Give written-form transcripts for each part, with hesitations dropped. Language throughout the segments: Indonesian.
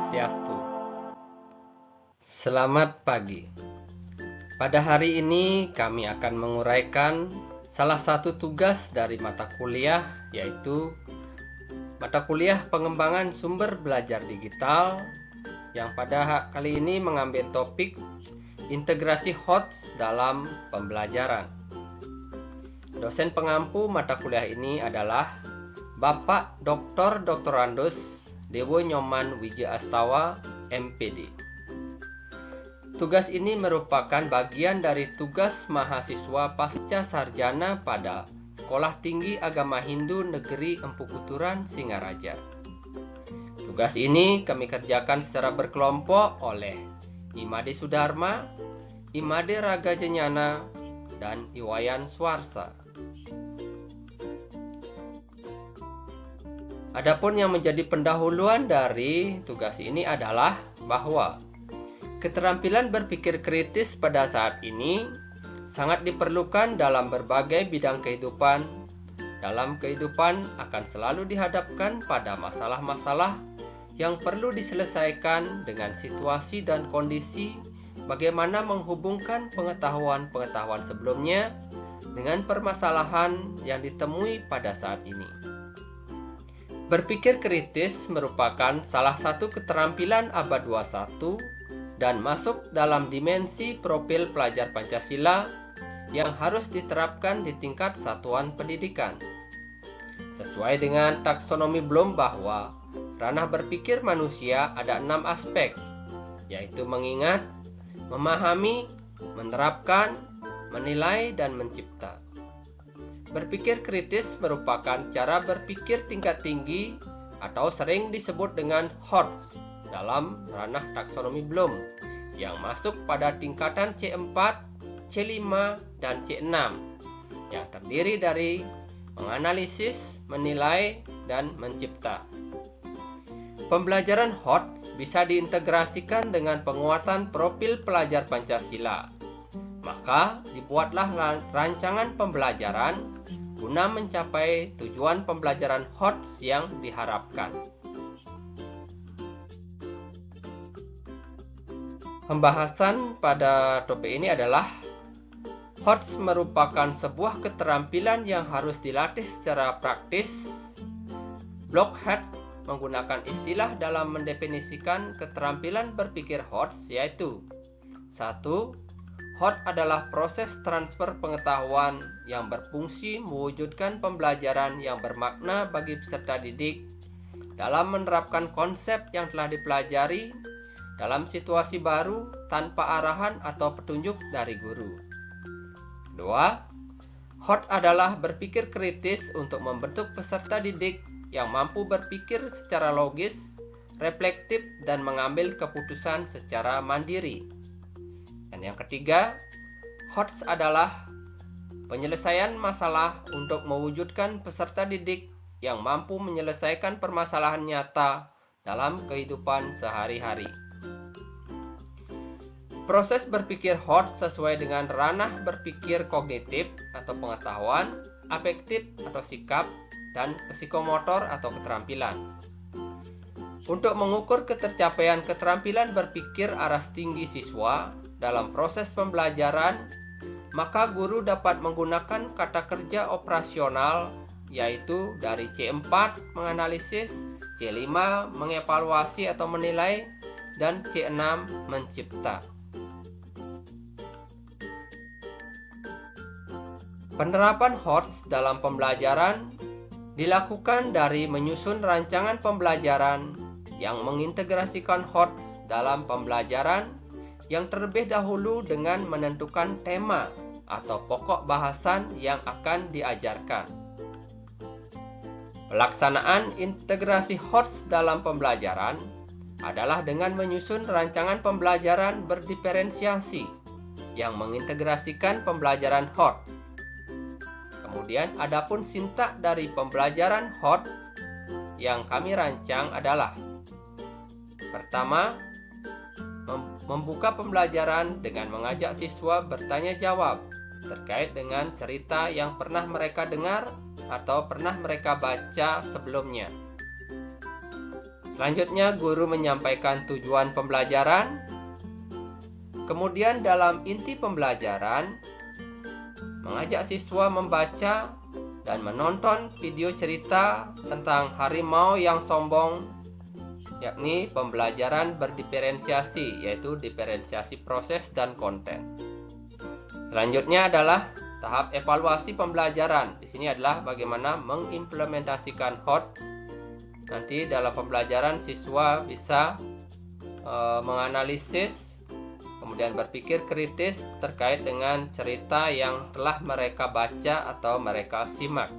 Swastiastu. Selamat pagi. Pada hari ini kami akan menguraikan salah satu tugas dari mata kuliah, yaitu mata kuliah pengembangan sumber belajar digital, yang pada kali ini mengambil topik integrasi HOTS dalam pembelajaran. Dosen pengampu mata kuliah ini adalah Bapak Dr. Doktorandus Dewo Nyoman Wijaastawa, MPD. Tugas ini merupakan bagian dari tugas mahasiswa pasca sarjana pada Sekolah Tinggi Agama Hindu Negeri Empu Kuturan, Singaraja. Tugas ini kami kerjakan secara berkelompok oleh Imade Sudarma, Imade Raga Jenyana, dan Iwayan Swarsa. Adapun yang menjadi pendahuluan dari tugas ini adalah bahwa keterampilan berpikir kritis pada saat ini sangat diperlukan dalam berbagai bidang kehidupan. Dalam kehidupan akan selalu dihadapkan pada masalah-masalah yang perlu diselesaikan dengan situasi dan kondisi, bagaimana menghubungkan pengetahuan-pengetahuan sebelumnya dengan permasalahan yang ditemui pada saat ini. Berpikir kritis merupakan salah satu keterampilan abad 21 dan masuk dalam dimensi profil pelajar Pancasila yang harus diterapkan di tingkat satuan pendidikan. Sesuai dengan taksonomi Bloom bahwa ranah berpikir manusia ada 6 aspek, yaitu mengingat, memahami, menerapkan, menilai, dan mencipta. Berpikir kritis merupakan cara berpikir tingkat tinggi atau sering disebut dengan HOTS dalam ranah taksonomi Bloom yang masuk pada tingkatan C4, C5, dan C6 yang terdiri dari menganalisis, menilai, dan mencipta. Pembelajaran HOTS bisa diintegrasikan dengan penguatan profil pelajar Pancasila. Maka dibuatlah rancangan pembelajaran guna mencapai tujuan pembelajaran HOTS yang diharapkan. Pembahasan pada topik ini adalah HOTS merupakan sebuah keterampilan yang harus dilatih secara praktis. Blockhead menggunakan istilah dalam mendefinisikan keterampilan berpikir HOTS, yaitu 1. HOTS adalah proses transfer pengetahuan yang berfungsi mewujudkan pembelajaran yang bermakna bagi peserta didik dalam menerapkan konsep yang telah dipelajari dalam situasi baru tanpa arahan atau petunjuk dari guru. 2. HOTS adalah berpikir kritis untuk membentuk peserta didik yang mampu berpikir secara logis, reflektif, dan mengambil keputusan secara mandiri. Dan yang ketiga, HOTS adalah penyelesaian masalah untuk mewujudkan peserta didik yang mampu menyelesaikan permasalahan nyata dalam kehidupan sehari-hari. Proses berpikir HOTS sesuai dengan ranah berpikir kognitif atau pengetahuan, afektif atau sikap, dan psikomotor atau keterampilan. Untuk mengukur ketercapaian keterampilan berpikir aras tinggi siswa dalam proses pembelajaran, maka guru dapat menggunakan kata kerja operasional, yaitu dari C4 menganalisis, C5 mengevaluasi atau menilai, dan C6 mencipta. Penerapan HOTS dalam pembelajaran dilakukan dari menyusun rancangan pembelajaran yang mengintegrasikan HOTS dalam pembelajaran yang terlebih dahulu dengan menentukan tema atau pokok bahasan yang akan diajarkan. Pelaksanaan integrasi HOTS dalam pembelajaran adalah dengan menyusun rancangan pembelajaran berdiferensiasi yang mengintegrasikan pembelajaran HOTS. Kemudian adapun sintak dari pembelajaran HOTS yang kami rancang adalah: pertama, membuka pembelajaran dengan mengajak siswa bertanya jawab terkait dengan cerita yang pernah mereka dengar atau pernah mereka baca sebelumnya. Selanjutnya, guru menyampaikan tujuan pembelajaran. Kemudian dalam inti pembelajaran, mengajak siswa membaca dan menonton video cerita tentang harimau yang sombong, yakni pembelajaran berdiferensiasi, yaitu diferensiasi proses dan konten. Selanjutnya adalah tahap evaluasi pembelajaran. Di sini adalah bagaimana mengimplementasikan HOT. Nanti dalam pembelajaran siswa bisa menganalisis, kemudian berpikir kritis terkait dengan cerita yang telah mereka baca atau mereka simak.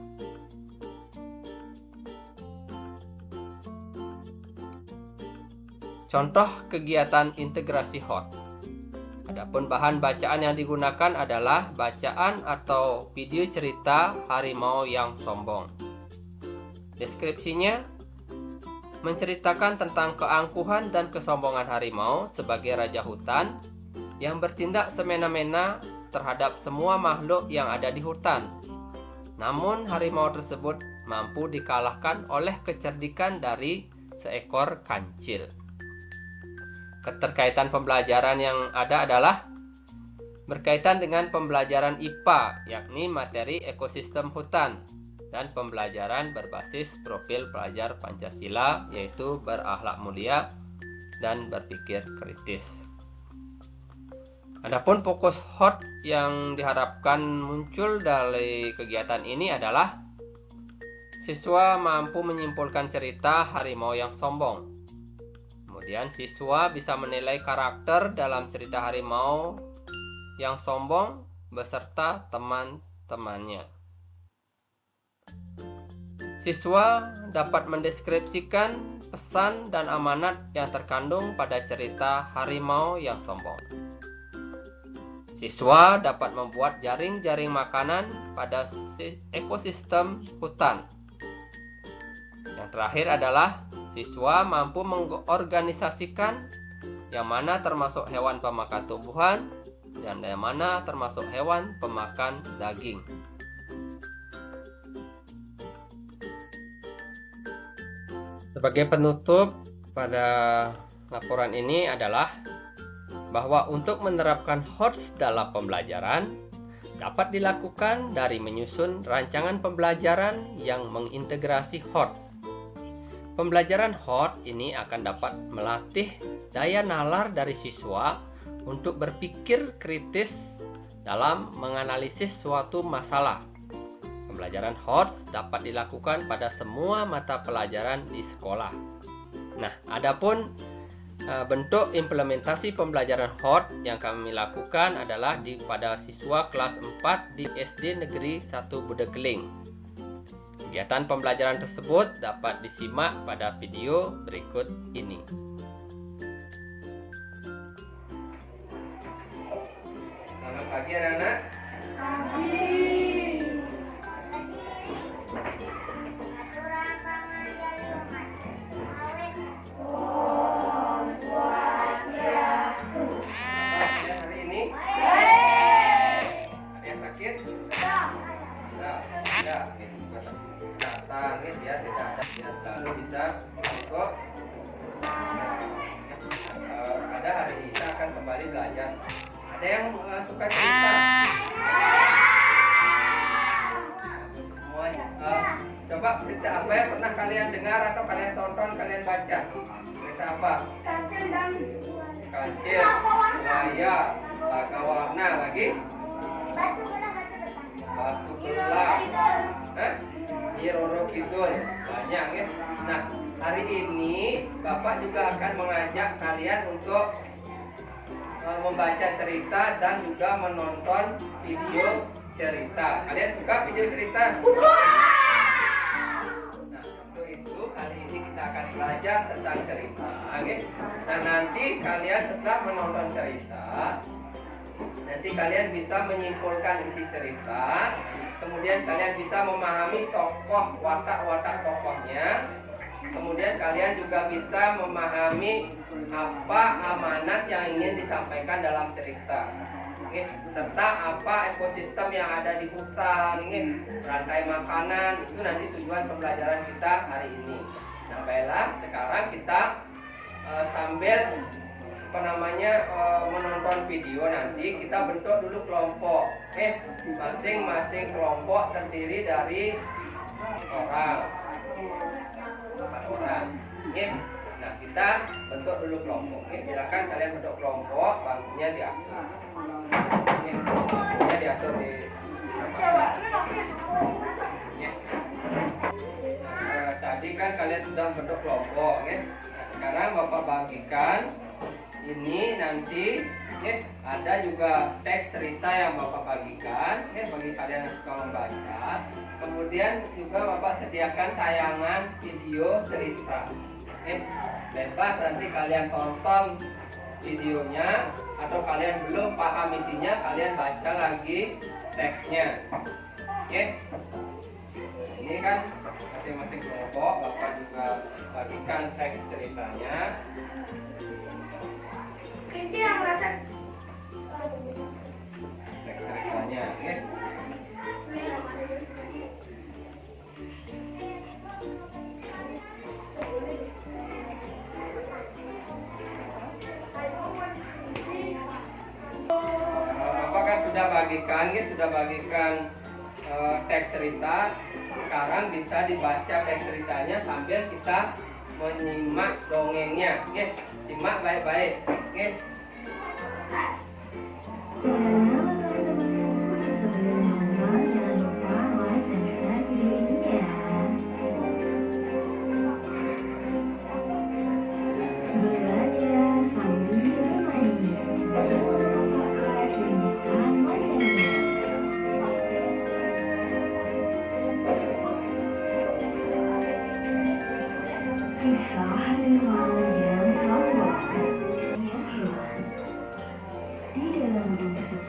Contoh kegiatan integrasi HOT. Adapun bahan bacaan yang digunakan adalah bacaan atau video cerita harimau yang sombong. Deskripsinya menceritakan tentang keangkuhan dan kesombongan harimau sebagai raja hutan yang bertindak semena-mena terhadap semua makhluk yang ada di hutan. Namun harimau tersebut mampu dikalahkan oleh kecerdikan dari seekor kancil. Keterkaitan pembelajaran yang ada adalah berkaitan dengan pembelajaran IPA, yakni materi ekosistem hutan, dan pembelajaran berbasis profil pelajar Pancasila, yaitu berakhlak mulia dan berpikir kritis. Adapun fokus HOT yang diharapkan muncul dari kegiatan ini adalah siswa mampu menyimpulkan cerita harimau yang sombong. Kemudian siswa bisa menilai karakter dalam cerita harimau yang sombong beserta teman-temannya. Siswa dapat mendeskripsikan pesan dan amanat yang terkandung pada cerita harimau yang sombong. Siswa dapat membuat jaring-jaring makanan pada ekosistem hutan. Yang terakhir adalah siswa mampu mengorganisasikan yang mana termasuk hewan pemakan tumbuhan dan yang mana termasuk hewan pemakan daging. Sebagai penutup pada laporan ini adalah bahwa untuk menerapkan HOT dalam pembelajaran dapat dilakukan dari menyusun rancangan pembelajaran yang mengintegrasi HOT. Pembelajaran HOT ini akan dapat melatih daya nalar dari siswa untuk berpikir kritis dalam menganalisis suatu masalah. Pembelajaran HOT dapat dilakukan pada semua mata pelajaran di sekolah. Nah, adapun bentuk implementasi pembelajaran HOT yang kami lakukan adalah pada siswa kelas 4 di SD Negeri 1 Budekeling. Kegiatan pembelajaran tersebut dapat disimak pada video berikut ini. Selamat pagi anak-anak. Lalu bisa untuk ada hari ini kita akan kembali belajar. Ada yang suka cerita? Semuanya. Coba cerita apa yang pernah kalian dengar atau kalian tonton, kalian baca? Cerita apa? Kancil, buaya, lagawana, lagi? Batu belah. Roro Kidul, banyak ya. Nah, hari ini Bapak juga akan mengajak kalian untuk membaca cerita dan juga menonton video cerita. Kalian suka video cerita? Nah, untuk itu hari ini kita akan belajar tentang cerita, ya. Dan nanti kalian setelah menonton cerita, nanti kalian bisa menyimpulkan isi cerita. Kemudian kalian bisa memahami tokoh, watak-watak tokohnya. Kemudian kalian juga bisa memahami apa amanat yang ingin disampaikan dalam cerita. serta apa ekosistem yang ada di hutan, rantai makanan. Itu nanti tujuan pembelajaran kita hari ini. Nah, baiklah, sekarang kita sambil menonton video, nanti kita bentuk dulu kelompok. Masing-masing kelompok terdiri dari 4 orang. Nah, kita bentuk dulu kelompok. Silakan kalian bentuk kelompok, bangkunya diatur. Bangkunya diatur di tadi kan kalian sudah bentuk kelompok. Nah, sekarang Bapak bagikan ini nanti. Ada juga teks cerita yang Bapak bagikan bagi kalian yang suka membaca. Kemudian juga Bapak sediakan tayangan video cerita. Bebas nanti kalian tonton videonya, atau kalian belum paham isinya, kalian baca lagi teksnya. Ini kan masing-masing kelompok Bapak juga bagikan teks ceritanya. Ini yang rasa Teks ceritanya, Bapak kan sudah bagikan teks cerita. Sekarang bisa dibaca teks ceritanya sambil kita menyimak dongengnya. Simak baik-baik.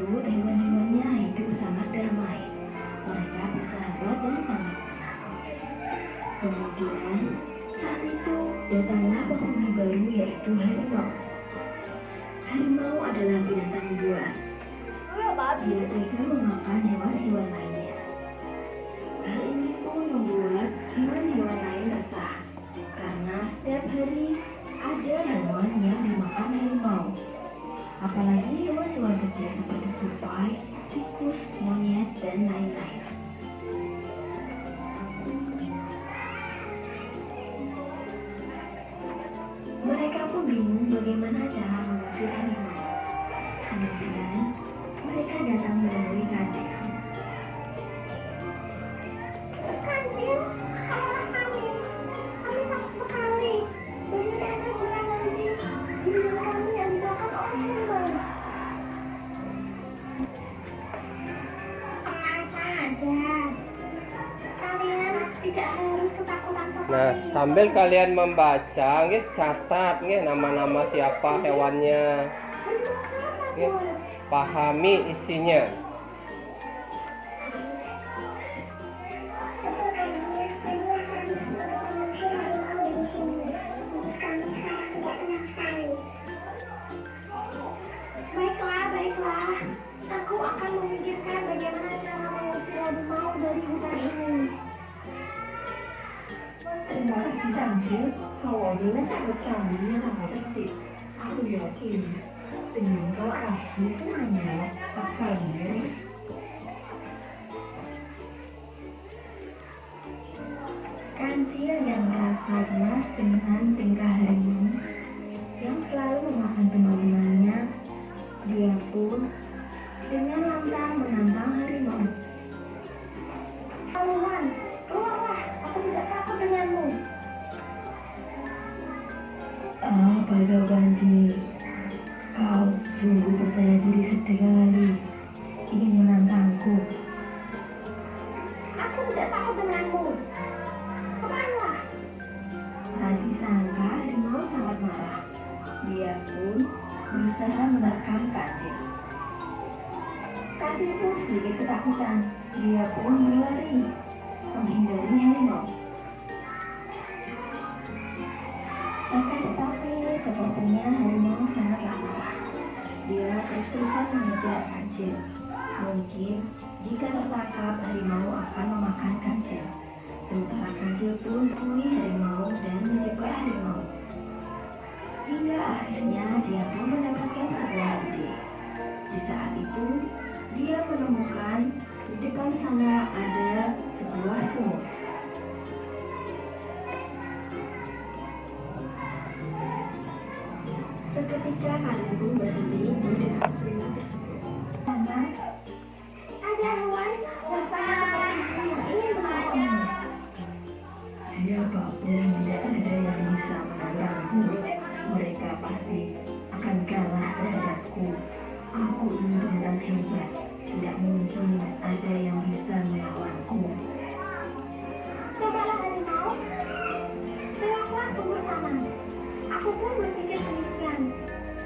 Hewan-hewannya hidup sangat damai. Mereka bersahabat dan saling kenal. Kemudian saat itu datanglah penghuni baru, yaitu harimau. Harimau adalah binatang buas. Dia tega memakan hewan-hewan lainnya. Hal ini pun membuat hewan-hewan lain resah, karena setiap hari ada hewan yang dimakan harimau. Apalagi hewan-hewan kecil seperti tupai, tikus, monyet, dan lain-lain. Mereka pun bingung bagaimana cara mengusir harimau. Kemudian mereka datang menemui kancil. Kancil, halo kami. Kami takut sekali. Banyak anak bulan nanti di rumah kami yang dimakan oleh harimau. Tenang saja. Kalian tidak harus ketakutan seperti Nah, sambil kalian membaca, catat nama-nama siapa hewannya. Pahami isinya. Baiklah. Aku akan memikirkan bagaimana cara mengusir harimau dari hutan ini. Terima kasih, Kancil. Kau adalah sahabat kami yang amat aktif. Aku yakin dengan kau kasih semuanya akan beres. Kancil yang merasa puas dengan tingkah harimau yang selalu memakan teman-temannya, dia pun dengan lantang menantang harimau. Tuhan, keluarlah, aku tidak takut denganmu. Pada Kancil, kau sungguh percaya diri sekali, ingin menantangku. Aku tidak takut denganmu. Kemana? Tadi sangka harimau sangat marah. Dia pun berusaha menerkam Kancil. Kancil pun sedikit ketakutan. Dia pun berlari menghindari harimau. Tetapi sepertinya harimau sangatlah marah. Dia terus-terusan mengejar Kancil. anak kecil pun mempunyai harimau dan menyukai harimau. Hingga akhirnya dia pun mendapatkan sebuah ide. Di saat itu, dia menemukan di depan sana ada sebuah sumur. Seketika kalian pun berhenti di dekat sumur tersebut. Karena ada hewan yang sama seperti yang ingin melawanmu. Siapapun tidak ada yang bisa menantangku. Mereka pasti akan kalah terhadapku. Aku ini benar hebat. Tidak mungkin ada yang bisa melawanku. Cobalah harimau. Seranglah sumur sana. Aku pun berpikir demikian.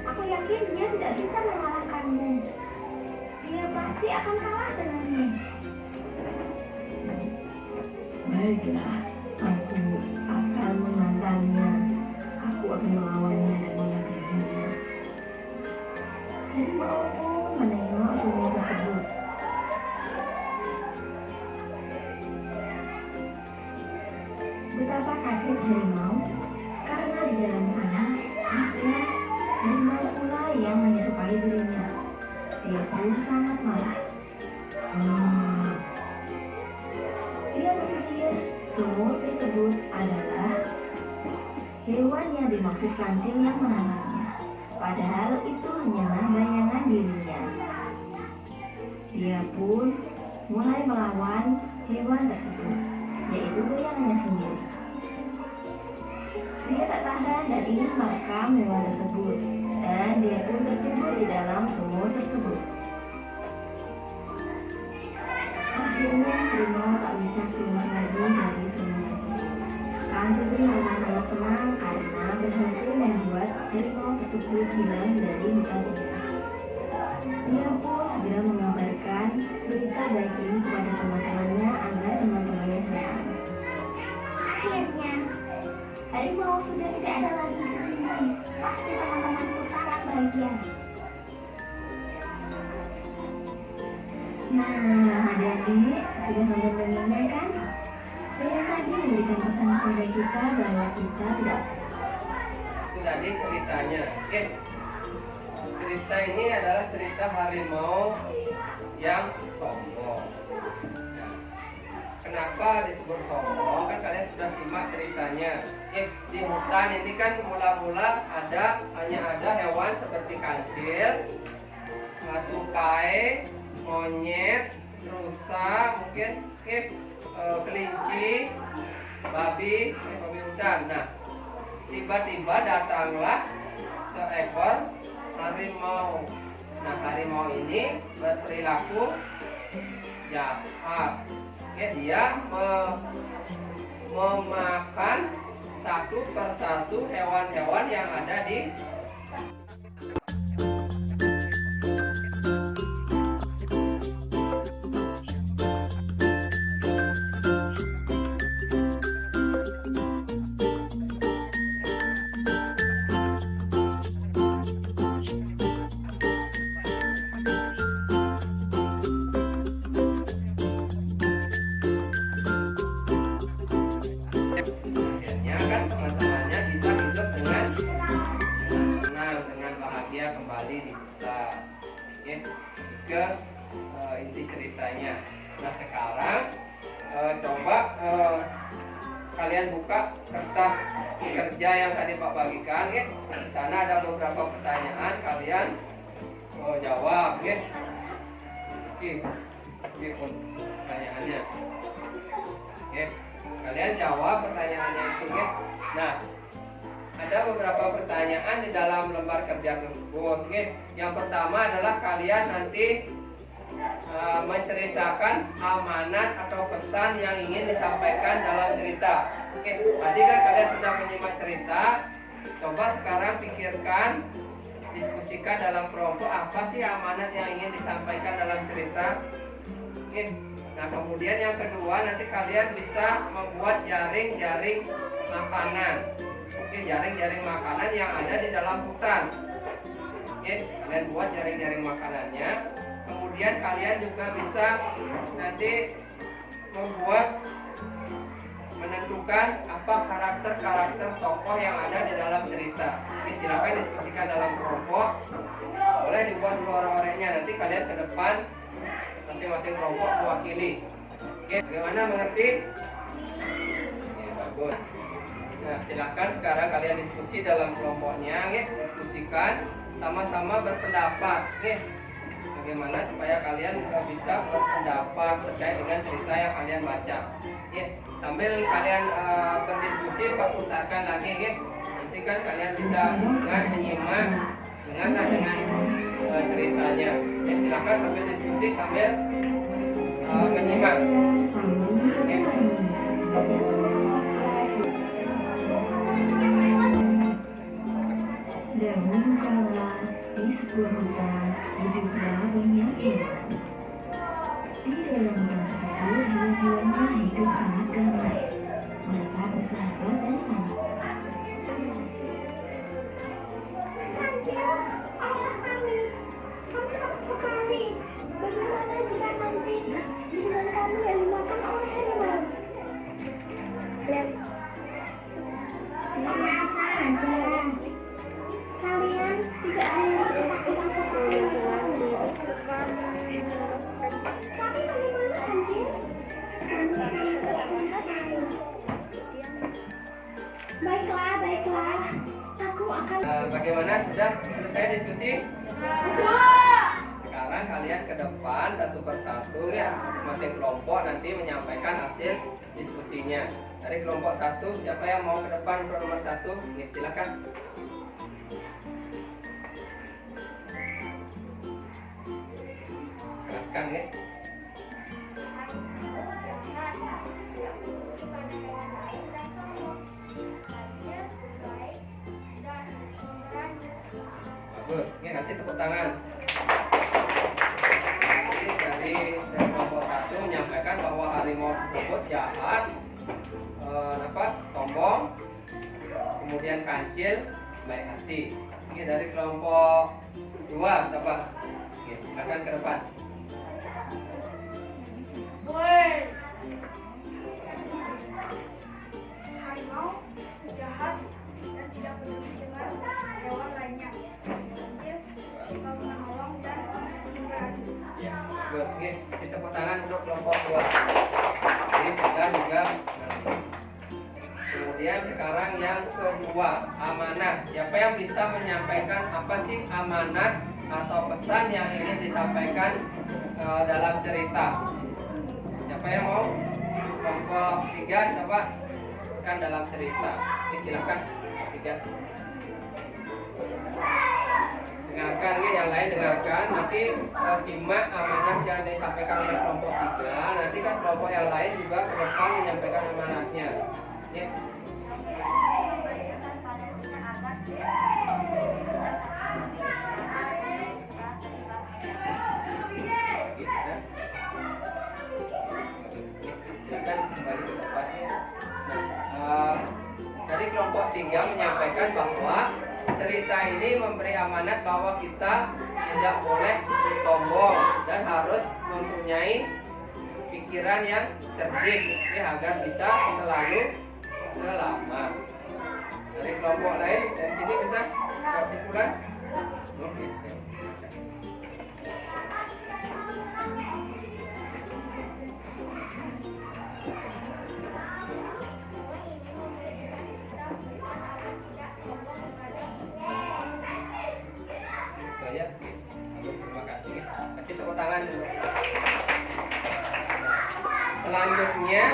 Aku yakin dia tidak bisa mengalahkanmu. Dia pasti akan kalah denganmu. Baiklah, aku akan menantangnya. Aku akan melawannya dan menghadapinya. Harimau pun menengok sumur tersebut. Betapa kaget harimau karena di dalam sana ada harimau pula yang menyerupai dirinya. Dia pun sangat marah. Dia berpikir sumur tersebut adalah hewan yang dimaksud kancing yang menanamnya. Padahal itu hanyalah bayangan dirinya. Dia pun mulai melawan hewan tersebut, yaitu bayangannya sendiri. Dia tak tahan dan ingin merekam hewan tersebut, dan dia pun terjebak di dalam sumur tersebut. Akhirnya harimau tak bisa keluar lagi dari sumur tersebut. Kancing sangat senang karena berhasil membuat harimau tersebut hilang dari hutan itu. Dia pun segera mengabarkan berita baik ini kepada teman-temannya agar teman-temannya senang. Akhirnya, harimau sudah tidak ada lagi di sini. Pasti teman-temanku sangat bahagia. Nah, adik-adik sudah mendengarnya kan? Saya tadi memberikan pesan kepada kita bahwa kita tidak. Itu tadi ceritanya. Oke. Cerita ini adalah cerita harimau yang sombong. Nah, kenapa disebut sombong? Kan kalian sudah simak ceritanya. Oke, di hutan ini kan mula-mula hanya ada hewan seperti kancil, tupai, monyet, rusa, mungkin kelinci, babi hutan. Nah, tiba-tiba datanglah seekor harimau. Nah, harimau ini berperilaku jahat. Dia memakan satu persatu hewan-hewan yang ada di teman-temannya bisa hidup dengan senang, dengan bahagia kembali di hutan. Ke inti ceritanya. Nah, sekarang coba kalian buka kertas kerja yang tadi Pak bagikan. Di sana ada beberapa pertanyaan, kalian jawab. Oke, pertanyaannya. Kalian jawab pertanyaannya itu. Nah, ada beberapa pertanyaan di dalam lembar kerja tersebut. Yang pertama adalah kalian nanti menceritakan amanat atau pesan yang ingin disampaikan dalam cerita. Tadi kan kalian sudah menyimak cerita. Coba sekarang pikirkan, diskusikan dalam kelompok apa sih amanat yang ingin disampaikan dalam cerita. Nah, kemudian yang kedua, nanti kalian bisa membuat jaring-jaring makanan. Jaring-jaring makanan yang ada di dalam hutan. Kalian buat jaring-jaring makanannya. Kemudian kalian juga bisa nanti menentukan apa karakter-karakter tokoh yang ada di dalam cerita. Oke, silakan diskusikan dalam kelompok. Boleh dibuat dulu orang-orangnya. Nanti kalian ke depan masing-masing kelompok mewakili. Oke, bagaimana, mengerti? Ya, bagus. Nah, silakan sekarang kalian diskusi dalam kelompoknya, ya. Diskusikan, sama-sama berpendapat, ya. Bagaimana supaya kalian bisa berpendapat terkait dengan cerita yang kalian baca, ya. Sambil kalian berdiskusi, Pak putarkan lagi, ya. Nanti kan kalian bisa menyimak dengan ceritanya. Ya, silakan sambil diskusi sambil menyimak. Ya. Dahulu kala di sebuah hutan hiduplah banyak hewan. Di dalam hutan tersebut hewan-hewannya hidup sangat damai. Mereka bersahabat dan sangat. Ayah kami takut sekali. Bagaimana jika nanti hubungan kami yang dimakan oleh hewan? Kalian tidak harus ketakutan seperti tapi bagaimana anjing? Baiklah. Aku akan. Bagaimana, sudah selesai diskusi? Sekarang kalian ke depan satu persatu, ya. Masing kelompok nanti menyampaikan hasil diskusinya. Dari kelompok satu, siapa yang mau ke depan untuk nomor satu? Ya, silakan. Silakan, ya. Bagus, ini nanti tepuk tangan. Jadi dari kelompok satu menyampaikan bahwa harimau tersebut jahat, sombong, kemudian kancil, baik hati. Ini dari kelompok dua, siapa? Oke, silakan ke depan. Harimau jahat dan tidak peduli dengan hewan lainnya. Dia selalu menolong dan memberani. Ya, bagus. Oke, tepuk tangan untuk kelompok dua. Jadi sudah juga. Kemudian sekarang yang kedua, amanah. Siapa yang bisa menyampaikan apa sih amanah atau pesan yang ingin disampaikan dalam cerita? Siapa yang mau? Kelompok tiga, siapa? Kan dalam cerita. Oke, silakan tiga. Dengarkan, yang lain dengarkan. Nanti simak amanah yang disampaikan oleh kelompok tiga. Nanti kan kelompok yang lain juga ke depan menyampaikan amanahnya. Ya. Silakan kembali ke tempatnya. Dari kelompok tiga menyampaikan bahwa cerita ini memberi amanat bahwa kita tidak boleh sombong dan harus mempunyai pikiran yang cerdik, ya, agar bisa selalu selamat. Dari kelompok lain, dari sini bisa kesimpulan. Ya, terima kasih. Kasih tepuk tangan dulu. Selanjutnya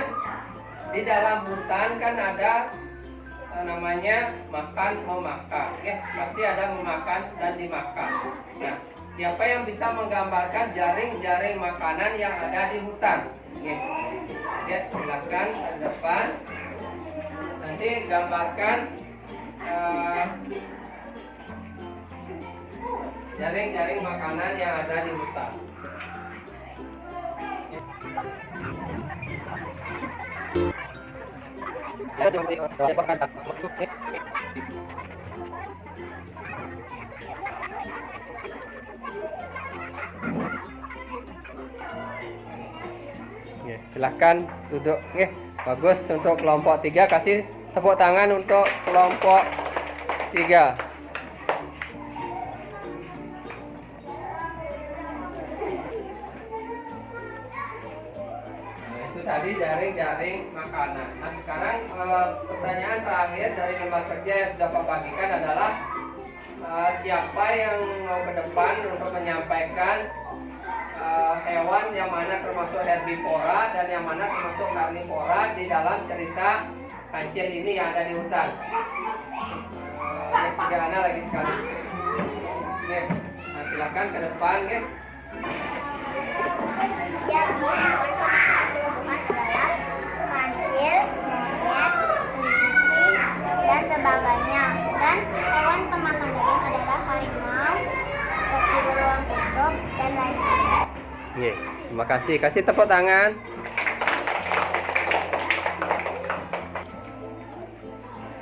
di dalam hutan kan ada namanya makan memakan, ya, pasti ada memakan dan dimakan. Nah, siapa yang bisa menggambarkan jaring-jaring makanan yang ada di hutan? Ya, silakan ke depan. Nanti gambarkan jaring-jaring makanan yang ada di hutan. Silahkan duduk. Bagus untuk kelompok 3. Kasih tepuk tangan untuk kelompok 3. Nah, itu tadi jaring-jaring makanan. Nah, sekarang pertanyaan terakhir dari lembar kerja yang sudah Pak bagikan adalah siapa yang mau ke depan untuk menyampaikan hewan yang mana termasuk herbivora dan yang mana termasuk karnivora di dalam cerita kancil ini yang ada di hutan. Yang 3 anak lagi sekali. Oke, nah, silakan ke depan, ya. Jadi hewan adalah kancil, monyet, kelinci, dan sebagainya. Dan hewan pemakan daging adalah harimau, sapi beruang kutub, dan lain sebagainya. Oke, terima kasih. Kasih tepuk tangan.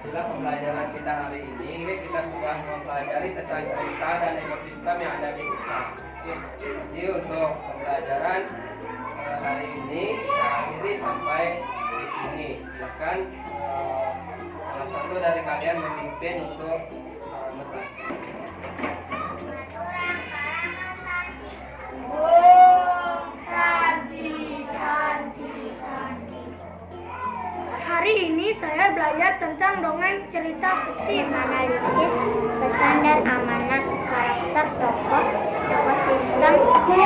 Itulah pembelajaran kita hari ini. Kita sudah mempelajari tentang cerita dan ekosistem yang ada di hutan. Oke, terima kasih untuk pembelajaran hari ini. Kita akhiri sampai di sini. Silakan salah satu dari kalian memimpin untuk menulis. Hari ini saya belajar tentang dongeng cerita Putih. Menganalisis pesan dan amanat karakter tokoh, ekosistem, dan